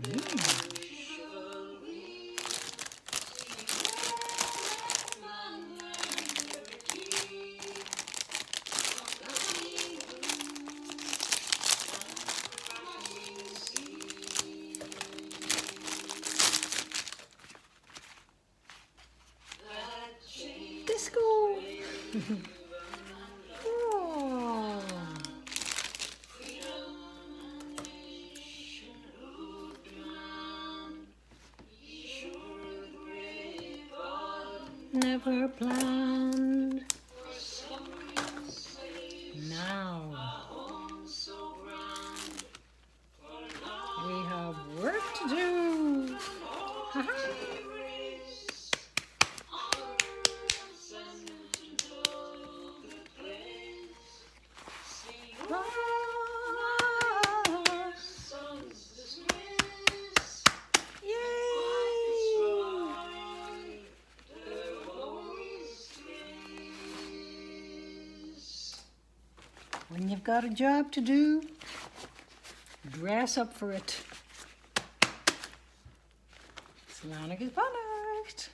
Mm. Disco. Oh. Never planned. Now we have work to do. Ha-ha. When you've got a job to do, dress up for it. Zolang het is